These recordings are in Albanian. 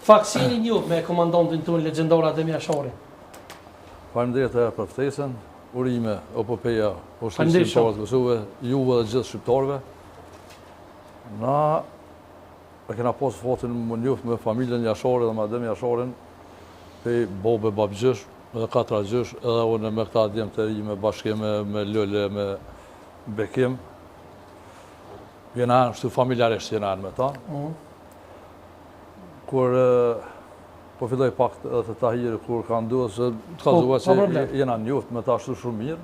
Faksini një me komandantin tonë legjendar Adem Jashari. Faleminderit për ftesën, urime epopeja Ushtrisë së Kosovës, juve dhe gjithë shqiptarëve. Na e kena pas fatin më njoft me familjen Jashari dhe me Adem Jasharin, pe bobe babgjysh, edhe 4 gjysh, edhe unë me këta djemë të ri, me bashkime, me Lële, me Bekim. Jena shtu familjarisht jena me ta. Kur po filloj pak edhe të Tahiri, kur ka nduhet, se të ka duhet që jena njoft me ta shtu shumë mirë,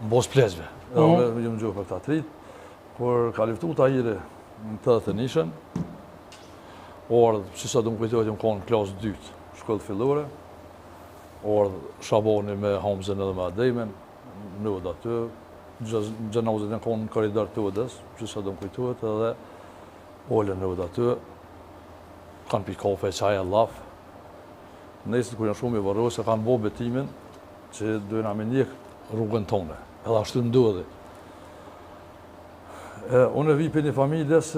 në bos plezve, edhe me jëmë gjuhë për këta trit. Kur ka liftu Tahiri në të dhe nishën, që sa du më kujtojt jëmë konë në klasë 2, shkollë fillore, Shaboni me Hamzën edhe me Ademin, nëvët aty, gjenazit në konë në koridor të vëdës, që sa du më kujtojt, edhe Olën nëvët aty, kanë pi kafe, qaj e laf. Nesët kër janë shumë i varrojë, se kanë bo betimin që dojna me njek rrugën tonë, edhe ashtu ndodhi. Unë e vi për një familjes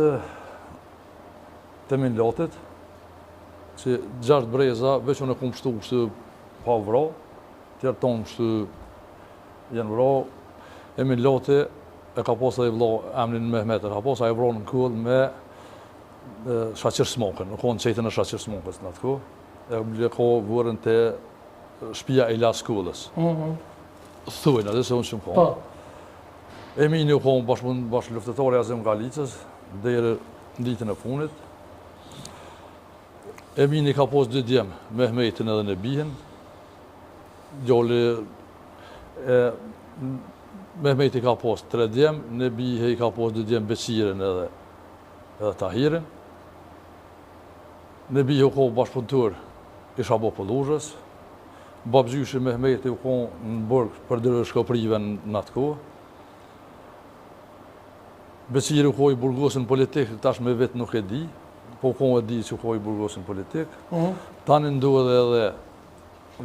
të Minlatit, që 6 breza, veç unë e kumë shtu pa vra, tjerë tonë shtu jenë vra, e Minlati e ka pas edhe vla emnin Mehmet, e ka pas a e vra në kull me Shaqir Smokën, në konë qejtën e Shaqir Smokës në atë kohë, e ka vërën të shpia e la skullës. Thujnë, atë se unë shumë kohë. Emini u kohë bashkë luftetari Azem Galicës, dherë në ditën e funit. Emini ka pos 2 djemë, Mehmetin edhe Nebihin. Gjalli Mehmeti ka pos 3 djemë, Nebihi ka pos 2 djemë Beqirin edhe Tahirin. Nebihi u kohë bashkëpunëtor i Shabo Pëlluzhës. Babgjyshi Mehmeti u kohë në Burg për dyrë Shkoprive në atë kohë. Beqiri u kohë i burgosin politik, tash me vetë nuk e di, po u kohë e di që u kohë i burgosin politik. Tani ndodhe edhe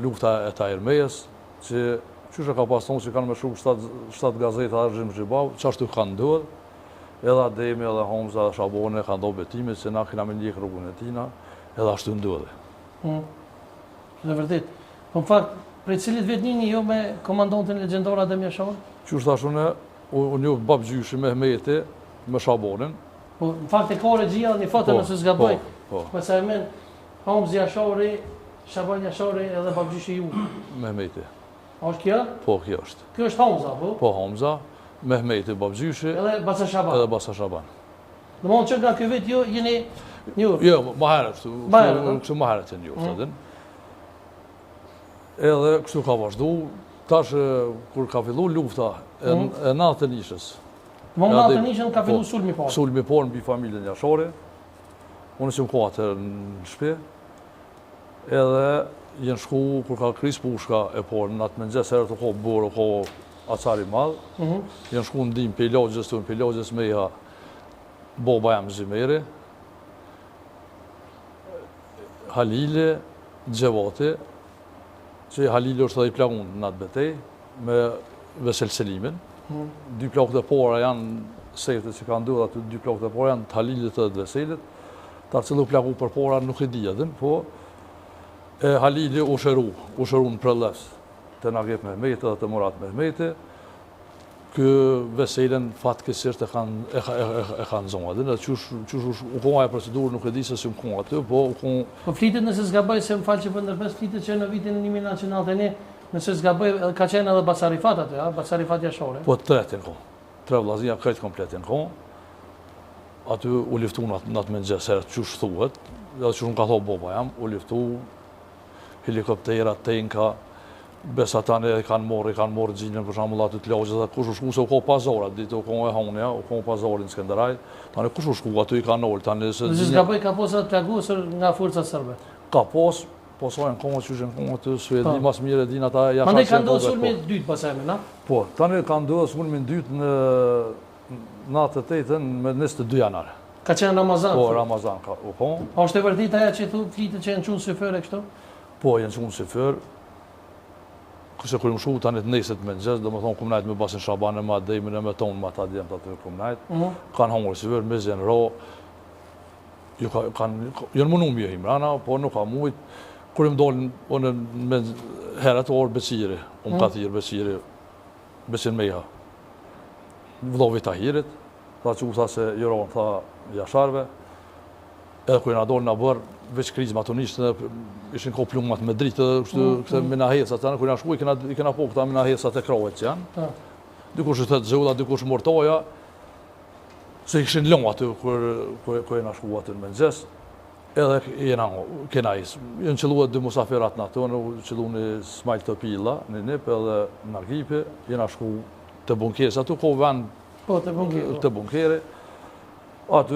lufta e Tahirmejës, që qyshe ka pas tonë që kanë me shumë 7 gazeta Argjim Zhibau, që ashtu kanë ndodhe. Edhe Ademi, edhe Hamza, edhe Shabone kanë do betimit, që na kena me njekë rrugën e tina, edhe ashtu ndodhe. Dhe vërtet. Po në fakt, prej cilit vetë njëni jo me komandantin legjendar Adem Jashari? Qështë ashune, unë njoftë babgjyshi Mehmeti me Shabonin. Po në fakt e ka regjia një foto nëse s'gaboj. Po sa e men, Hamza Jashari, Shaban Jashari edhe babgjyshi ju. Mehmeti. A është kjo? Po, kjo është. Kjo është Hamza, po? Po, Hamza. Mehmeti babgjyshi edhe Basa Shaban. Edhe Basa Shaban. Në mund që nga kjo vetë jo jeni njërë? Jo, ma herët, kështu ma herët e njërë. Edhe kështu ka vazhdu, tash kur ka fillu lufta e natë nishës. Më natë nishën ka fillu sulmi parë? Sulmi parë në bi familjen Jashari. Unë që më ka atër në shpe. Edhe jenë shku, kur ka kris pushka e parë, në atë mëngjes herët të ka borë, ka acari madhë, jenë shku në dim për ilagjës të në për ilagjës meja boba jam Zimeri, Halili, Gjevati, që Halili është edhe i plagun në atë betej, me Vesel Selimin. 2 plakët e para janë sejtët që ka ndodhë aty, 2 plakët e para janë të Halilit edhe Veselit, ta cëllu plagu për para nuk e di edhin, po Halili u shëru në prëlles të Nagep Mehmeti dhe të Murat Mehmeti, kë Veselin fatkesisht e kanë zonë. Dhe qësh u koha e procedurë nuk e di se si më koha aty, po u koha... Po flitet nëse s'gabaj, se më falë që për ndërpes, flitet që në vitin 1991, nëse s'gabaj, ka qenë edhe Basarifat aty, Basarifat Jashari? Po 3 koha. 3 vllaznia krejt kompletin koha. Aty u liftu në atë mëngjes, herët qësh thuhet, edhe qësh unë ka thonë boba jam, u liftu helikoptera, tenka, besatane kanë morë gjinën për shambull aty të lagjës, dhe kush u shku se u ko pazarat, ditë u ko e honja, u ko pazarin Skenderaj, tani kush u shku aty i kanë ollë, tani se... Nëse s'gaboj ka posë atë plagusër nga forcat sërbe? Ka posë, posojnë konë që shenë konë aty, su e di mas mire e din ata jashtë... Mande ka ndohë sulmi dytë pasajme, na? Po, tani ka ndohë sulmi dytë në natë të 8 me 22 janarë. Ka qenë Ramazan? Po, Ramazan ka u konë. A është e vërtit aja që flitet që jenë qunë sëfër e kështu? Po, jenë qunë sëfër. Këse kërë më shu tani të neset me nëgjes, do më thonë kumë najtë me Basin Shaban e me Ademin e me tonë me ata djemë të aty kumë najtë. Kanë hongër sëfër, me zjenë ro. Jënë më numje Imrana, po nuk ka mujt. Kur im dolën me herët orë Beciri, ka thirë Beciri, Besin Meja. Vlovi Tahirit, tha që u tha se Joron, tha Jasharve. Edhe kur na dolën na bërë, veç krizma të nishtë, ishin ko plumat me dritë, këtë mina hecat, kur na shku i kena po këta mina hecat e kravet që janë. Dikush i thëtë zëlla, dikush mortoja, se ishin lëng aty kur jena shku aty në Mëngjes. Edhe kena isë. Jënë qëlluat dy musafirat në ato, në qëllu një Smajl të pila, një nip edhe në Argipi, jena shku të bunkerës. Aty ko vend të bunkere. Aty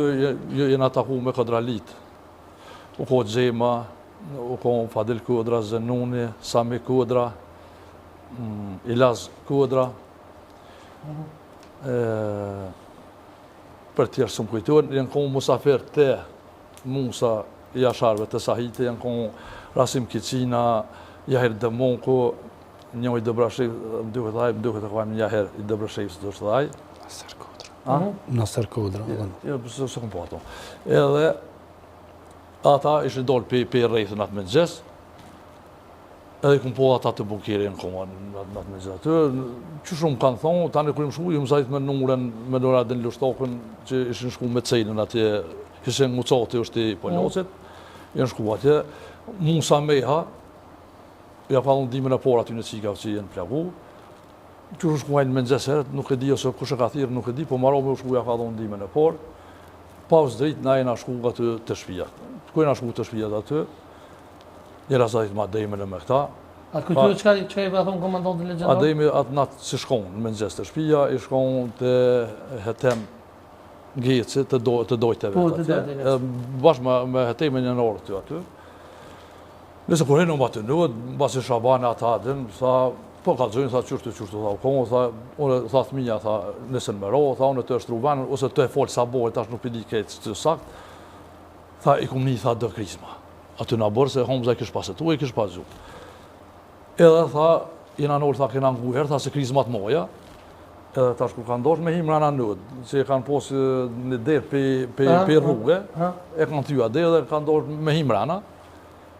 jena taku me Kadralit. U ko Gjema, u ko Fadil Kodra, Zenuni, Sami Kodra, Ilaz Kodra. Për tjerë së më kujtuar, jenë ko musafir të Musa i Jasharve të Sahiti, janë konë Rasim Kicina, Jahir Dëmonko, një i Dëbrashevs, më duke të kojmë Jahir i Dëbrashevs të është dhaj. Nasër Kodra. Se këmë po ato. Edhe ata ishë dollë për rejthën atë Mëngjes, edhe këmë po ata të bunkeri në konë atë Mëngjes. Që shumë kanë thonë, tani kërëm shku, ju më zajtë me numërën, me nëra dhe në lushtokën, që ishën shku me cejnën atje, Këshën Mucati është i Polocit, jenë shku atje. Musa Meha, ja pa dhundimën e por aty në Cikav që jenë plagu. Që është shkuajnë Mëngjes herët, nuk e di ose kush e ka thirë, nuk e di, po maro me u shku ja pa dhundimën e por. Pas drejt, na jena shku aty të shpijat. Ku jena shku të shpijat aty, njëra zajt ma Ademën e me këta. Atë kujtyrë që e pa thonë komandantë legjendar? Ademi atë natë si shkonë në Mëngjes të shpija, i shkonë të Hetem Gjeci të dojteve atje, bashkë me Hetemin një orë të aty. Nëse kur hinë më aty nëvët, basi Shabane ata adin, tha, po ka zëjnë, tha qështu, tha, konë, tha, unë, tha thminja, tha, nësën me ro, tha, unë të është ruvanën, ose të e folë sabojë, tash nuk pidi këtë të sakt, tha, i kumë një, tha, dë krizma. Aty në bërë, se homëza i kishë pasetu, i kishë pasu. Edhe, tha, jena në orë, tha, kena nguher, tha, se krizmat moja, edhe tash ku kanë dorë me Imrana nëd, që e kanë posë një derë për rrugë, e kanë tyja dhe edhe kanë dorë me Imrana.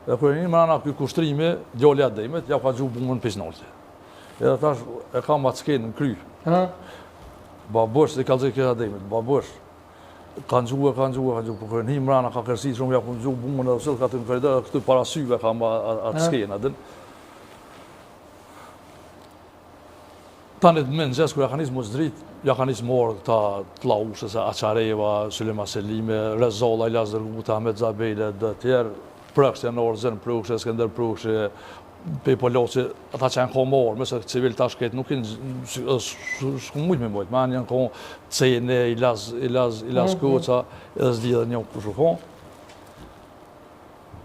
Dhe kërë Imrana këj kushtrimi, djoli Ademet, ja ka gjuhë bumën pisnolti. Edhe tash e kam atë skenë në kry. Babësh, e ka zëjë këtë Ademet, babësh. Kanë gjuhë, po kërë Imrana ka kërsi shumë, ja ku gjuhë bumën edhe sëllë ka të në koridor, këtu parasyve kam atë skenë adin. Tanit Mëngjes, kër ja ka nisë më zdrit, ja ka nisë morë këta t'laushës, Aqareva, Sulema Selime, Rezolla, Ilaz Dërguta, Ahmet Zabejle, dhe tjerë, Prëkshë, Norëzën, Prëkshë, Skender Prëkshë, Pej Poloci, ata që janë ko morë, mëse civil tash këtë nuk shku mujtë me mojtë, ma janë ko Cejne, Ilaz Koca, edhe zdi edhe një kështu konë.